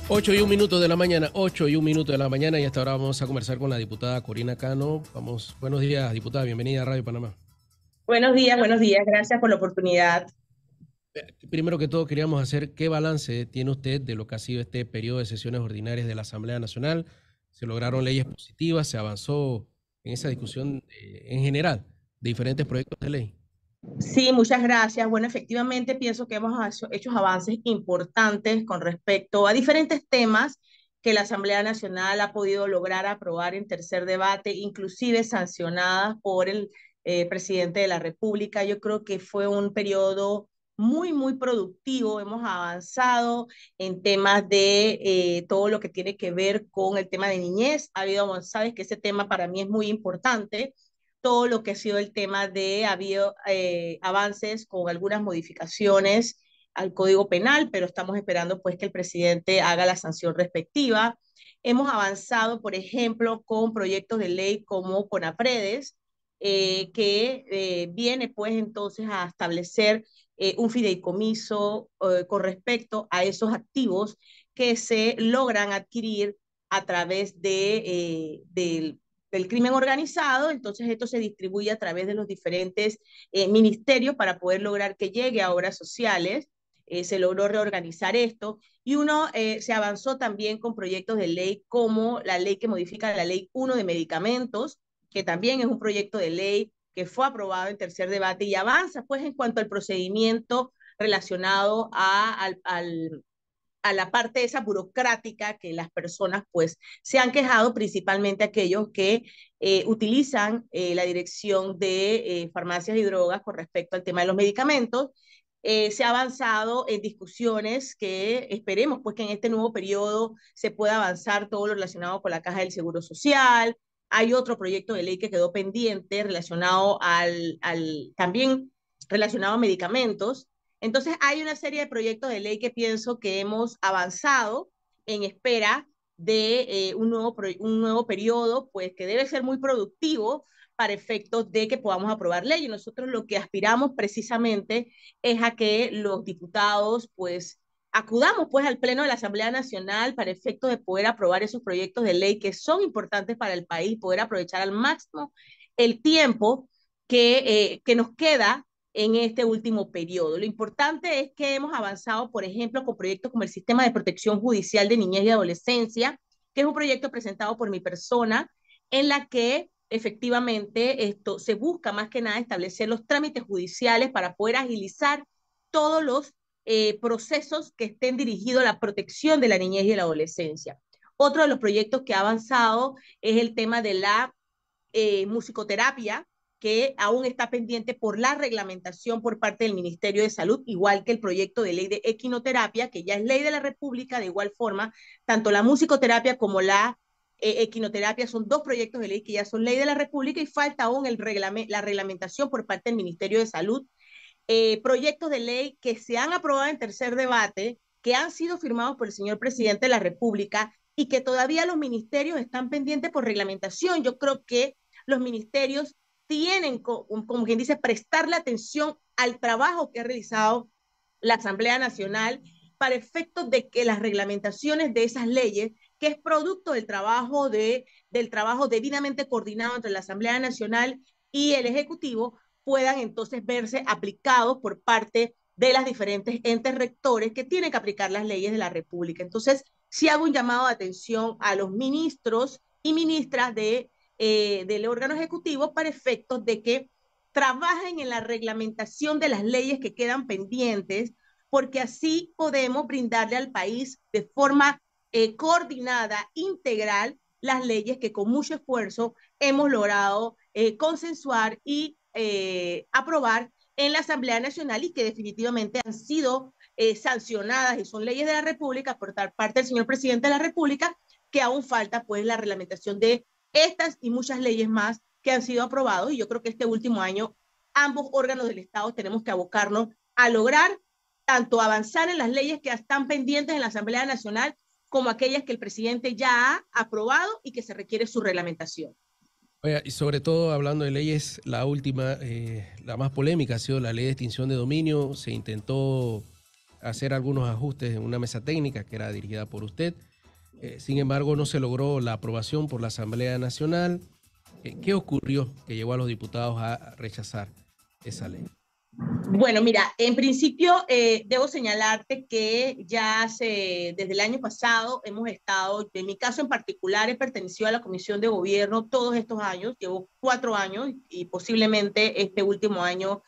8:01 de la mañana, 8:01 de la mañana, y hasta ahora vamos a conversar con la diputada Corina Cano. Vamos, buenos días, diputada, bienvenida a Radio Panamá. Buenos días, gracias por la oportunidad. Primero que todo, queríamos hacer qué balance tiene usted de lo que ha sido este periodo de sesiones ordinarias de la Asamblea Nacional. Se lograron leyes positivas, se avanzó en esa discusión en general de diferentes proyectos de ley. Sí, muchas gracias. Bueno, efectivamente pienso que hemos hecho avances importantes con respecto a diferentes temas que la Asamblea Nacional ha podido lograr aprobar en tercer debate, inclusive sancionadas por el presidente de la República. Yo creo que fue un periodo muy productivo. Hemos avanzado en temas de todo lo que tiene que ver con el tema de niñez. Ha habido avances, sabes que ese tema para mí es muy importante. Todo lo que ha sido el tema de, ha habido avances con algunas modificaciones al Código Penal, pero estamos esperando pues que el presidente haga la sanción respectiva. Hemos avanzado, por ejemplo, con proyectos de ley como CONAPREDES, que viene pues entonces a establecer un fideicomiso con respecto a esos activos que se logran adquirir a través del crimen organizado. Entonces esto se distribuye a través de los diferentes ministerios para poder lograr que llegue a obras sociales. Se logró reorganizar esto y se avanzó también con proyectos de ley como la ley que modifica la ley 1 de medicamentos, que también es un proyecto de ley que fue aprobado en tercer debate y avanza pues en cuanto al procedimiento relacionado a la parte esa burocrática que las personas pues se han quejado, principalmente aquellos que utilizan la dirección de farmacias y drogas con respecto al tema de los medicamentos. Se ha avanzado en discusiones que esperemos pues que en este nuevo periodo se pueda avanzar todo lo relacionado con la Caja del Seguro Social. Hay otro proyecto de ley que quedó pendiente relacionado también relacionado a medicamentos. Entonces, hay una serie de proyectos de ley que pienso que hemos avanzado en espera de un nuevo periodo, pues que debe ser muy productivo para efectos de que podamos aprobar leyes. Nosotros lo que aspiramos precisamente es a que los diputados, pues, acudamos pues al Pleno de la Asamblea Nacional para efectos de poder aprobar esos proyectos de ley que son importantes para el país, poder aprovechar al máximo el tiempo que nos queda en este último periodo. Lo importante es que hemos avanzado, por ejemplo, con proyectos como el Sistema de Protección Judicial de Niñez y Adolescencia, que es un proyecto presentado por mi persona, en la que efectivamente esto se busca más que nada establecer los trámites judiciales para poder agilizar todos los procesos que estén dirigidos a la protección de la niñez y la adolescencia. Otro de los proyectos que ha avanzado es el tema de la musicoterapia, que aún está pendiente por la reglamentación por parte del Ministerio de Salud, igual que el proyecto de ley de equinoterapia, que ya es ley de la República. De igual forma, tanto la musicoterapia como la equinoterapia son dos proyectos de ley que ya son ley de la República y falta aún la reglamentación por parte del Ministerio de Salud. Proyectos de ley que se han aprobado en tercer debate, que han sido firmados por el señor presidente de la República y que todavía los ministerios están pendientes por reglamentación. Yo creo que los ministerios tienen, como quien dice, prestarle atención al trabajo que ha realizado la Asamblea Nacional para efectos de que las reglamentaciones de esas leyes, que es producto del trabajo debidamente coordinado entre la Asamblea Nacional y el Ejecutivo, puedan entonces verse aplicados por parte de las diferentes entes rectores que tienen que aplicar las leyes de la República. Entonces, sí hago un llamado de atención a los ministros y ministras del órgano ejecutivo para efectos de que trabajen en la reglamentación de las leyes que quedan pendientes, porque así podemos brindarle al país de forma coordinada, integral, las leyes que con mucho esfuerzo hemos logrado consensuar y aprobar en la Asamblea Nacional y que definitivamente han sido sancionadas y son leyes de la República por parte del señor presidente de la República, que aún falta pues la reglamentación de estas y muchas leyes más que han sido aprobados. Y yo creo que este último año ambos órganos del Estado tenemos que abocarnos a lograr tanto avanzar en las leyes que están pendientes en la Asamblea Nacional como aquellas que el presidente ya ha aprobado y que se requiere su reglamentación. Oiga, y sobre todo hablando de leyes, la última, la más polémica ha sido la ley de extinción de dominio. Se intentó hacer algunos ajustes en una mesa técnica que era dirigida por usted. Sin embargo, no se logró la aprobación por la Asamblea Nacional. ¿Qué ocurrió que llevó a los diputados a rechazar esa ley? Bueno, mira, en principio debo señalarte que ya desde el año pasado hemos estado, en mi caso en particular, he pertenecido a la Comisión de Gobierno todos estos años, llevo 4 años y posiblemente este último año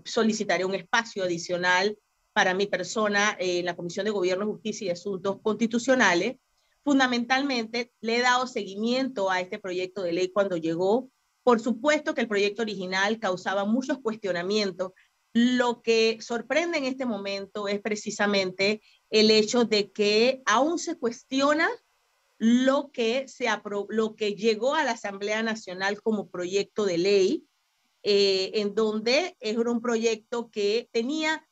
solicitaré un espacio adicional para mi persona en la Comisión de Gobierno, Justicia y Asuntos Constitucionales. Fundamentalmente le he dado seguimiento a este proyecto de ley cuando llegó. Por supuesto que el proyecto original causaba muchos cuestionamientos. Lo que sorprende en este momento es precisamente el hecho de que aún se cuestiona lo que llegó a la Asamblea Nacional como proyecto de ley, en donde era un proyecto que tenía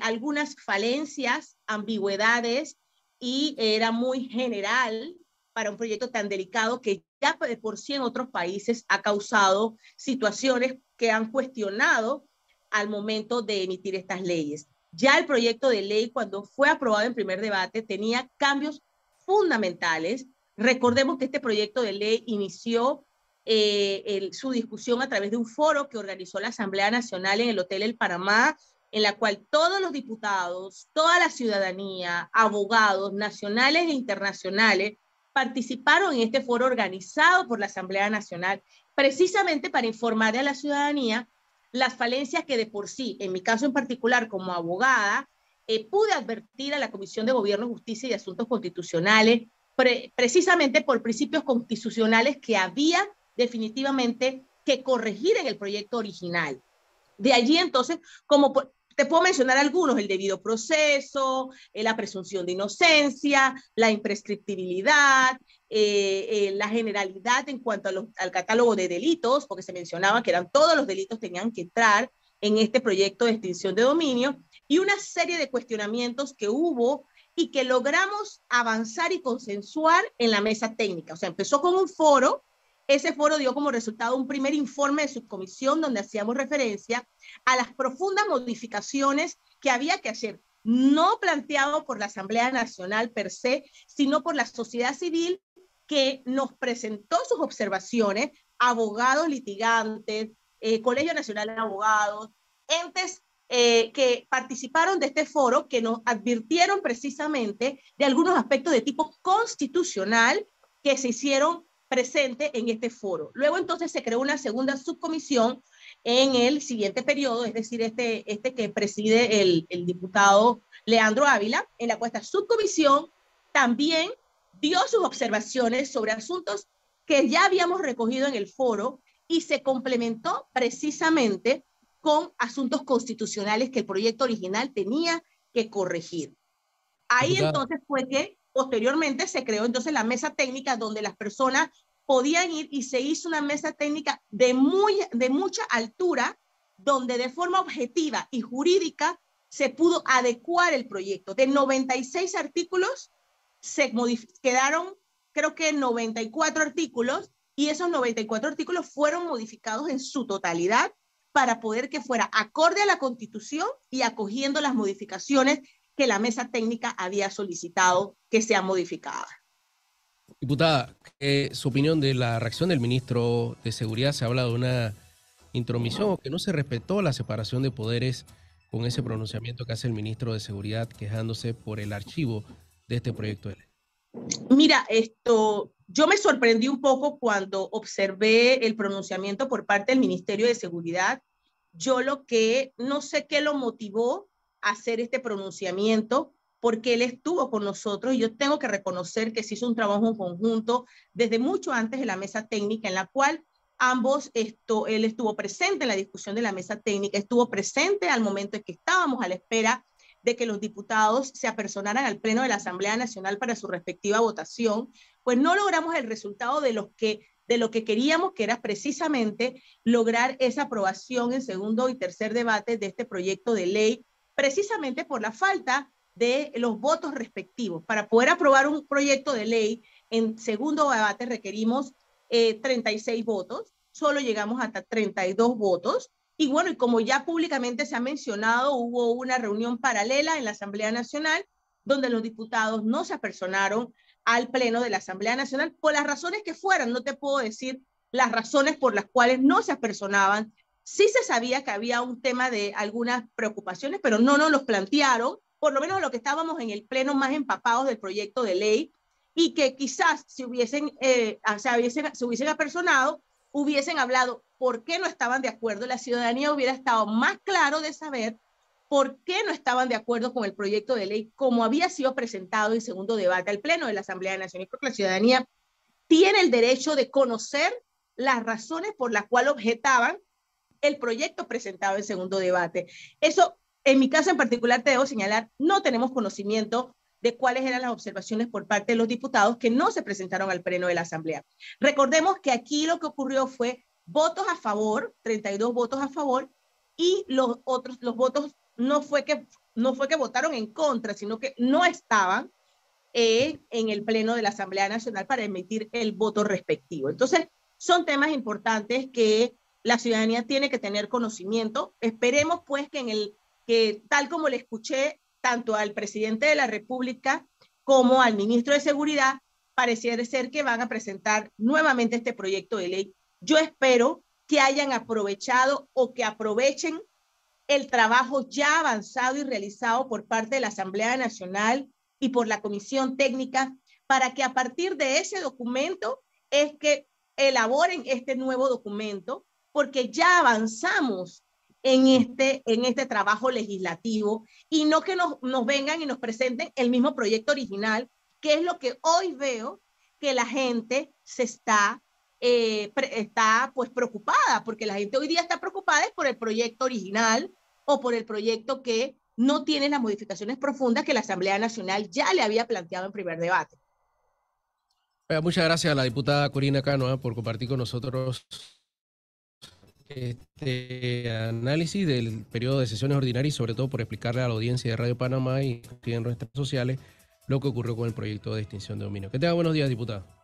algunas falencias, ambigüedades, y era muy general para un proyecto tan delicado que ya de por sí en otros países ha causado situaciones que han cuestionado al momento de emitir estas leyes. Ya el proyecto de ley, cuando fue aprobado en primer debate, tenía cambios fundamentales. Recordemos que este proyecto de ley inició su discusión a través de un foro que organizó la Asamblea Nacional en el Hotel El Panamá, en la cual todos los diputados, toda la ciudadanía, abogados nacionales e internacionales participaron en este foro organizado por la Asamblea Nacional, precisamente para informar a la ciudadanía las falencias que de por sí, en mi caso en particular como abogada, pude advertir a la Comisión de Gobierno, Justicia y Asuntos Constitucionales, precisamente por principios constitucionales que había definitivamente que corregir en el proyecto original. De allí entonces, te puedo mencionar algunos: el debido proceso, la presunción de inocencia, la imprescriptibilidad, la generalidad en cuanto al catálogo de delitos, porque se mencionaba que eran todos los delitos tenían que entrar en este proyecto de extinción de dominio, y una serie de cuestionamientos que hubo y que logramos avanzar y consensuar en la mesa técnica. O sea, empezó con un foro. Ese foro dio como resultado un primer informe de subcomisión donde hacíamos referencia a las profundas modificaciones que había que hacer, no planteado por la Asamblea Nacional per se, sino por la sociedad civil, que nos presentó sus observaciones, abogados litigantes, Colegio Nacional de Abogados, entes que participaron de este foro, que nos advirtieron precisamente de algunos aspectos de tipo constitucional que se hicieron presente en este foro. Luego entonces se creó una segunda subcomisión en el siguiente periodo, es decir, este que preside el diputado Leandro Ávila, en la cual esta subcomisión también dio sus observaciones sobre asuntos que ya habíamos recogido en el foro y se complementó precisamente con asuntos constitucionales que el proyecto original tenía que corregir. Ahí Diputada, entonces fue que posteriormente se creó entonces la mesa técnica donde las personas podían ir, y se hizo una mesa técnica de mucha altura, donde de forma objetiva y jurídica se pudo adecuar el proyecto. De 96 artículos quedaron, creo que 94 artículos, y esos 94 artículos fueron modificados en su totalidad para poder que fuera acorde a la Constitución y acogiendo las modificaciones que la mesa técnica había solicitado que sean modificadas. diputada, su opinión de la reacción del ministro de Seguridad. Se habla de una intromisión o que no se respetó la separación de poderes con ese pronunciamiento que hace el ministro de Seguridad quejándose por el archivo de este proyecto de ley. Mira, yo me sorprendí un poco cuando observé el pronunciamiento por parte del Ministerio de Seguridad. Yo no sé qué lo motivó a hacer este pronunciamiento, porque él estuvo con nosotros y yo tengo que reconocer que se hizo un trabajo en conjunto desde mucho antes de la mesa técnica, en la cual él estuvo presente en la discusión de la mesa técnica, estuvo presente al momento en que estábamos a la espera de que los diputados se apersonaran al Pleno de la Asamblea Nacional para su respectiva votación. Pues no logramos el resultado de lo que queríamos, que era precisamente lograr esa aprobación en segundo y tercer debate de este proyecto de ley, precisamente por la falta de los votos respectivos. Para poder aprobar un proyecto de ley en segundo debate requerimos 36 votos, solo llegamos hasta 32 votos, Y bueno, y como ya públicamente se ha mencionado, hubo una reunión paralela en la Asamblea Nacional donde los diputados no se apersonaron al Pleno de la Asamblea Nacional por las razones que fueran. No te puedo decir las razones por las cuales no se apersonaban. Sí se sabía que había un tema de algunas preocupaciones, pero no nos los plantearon, por lo menos lo que estábamos en el Pleno más empapados del proyecto de ley, y que quizás si se hubiesen apersonado, hubiesen hablado por qué no estaban de acuerdo, la ciudadanía hubiera estado más claro de saber por qué no estaban de acuerdo con el proyecto de ley como había sido presentado en segundo debate al Pleno de la Asamblea Nacional, porque la ciudadanía tiene el derecho de conocer las razones por las cuales objetaban el proyecto presentado en segundo debate. Eso, en mi caso en particular, te debo señalar, no tenemos conocimiento de cuáles eran las observaciones por parte de los diputados que no se presentaron al Pleno de la Asamblea. Recordemos que aquí lo que ocurrió fue votos a favor, 32 votos a favor, y los votos no fue que votaron en contra, sino que no estaban en el Pleno de la Asamblea Nacional para emitir el voto respectivo. Entonces, son temas importantes que la ciudadanía tiene que tener conocimiento. Esperemos pues que tal como le escuché tanto al presidente de la República como al ministro de Seguridad, pareciera ser que van a presentar nuevamente este proyecto de ley. Yo espero que hayan aprovechado o que aprovechen el trabajo ya avanzado y realizado por parte de la Asamblea Nacional y por la Comisión Técnica, para que a partir de ese documento es que elaboren este nuevo documento, porque ya avanzamos en este trabajo legislativo, y no que nos vengan y nos presenten el mismo proyecto original, que es lo que hoy veo que la gente está pues preocupada, porque la gente hoy día está preocupada es por el proyecto original o por el proyecto que no tiene las modificaciones profundas que la Asamblea Nacional ya le había planteado en primer debate. Muchas gracias a la diputada Corina Cano por compartir con nosotros este análisis del periodo de sesiones ordinarias y sobre todo por explicarle a la audiencia de Radio Panamá y en nuestras redes sociales lo que ocurrió con el proyecto de extinción de dominio. Que tenga buenos días, diputada.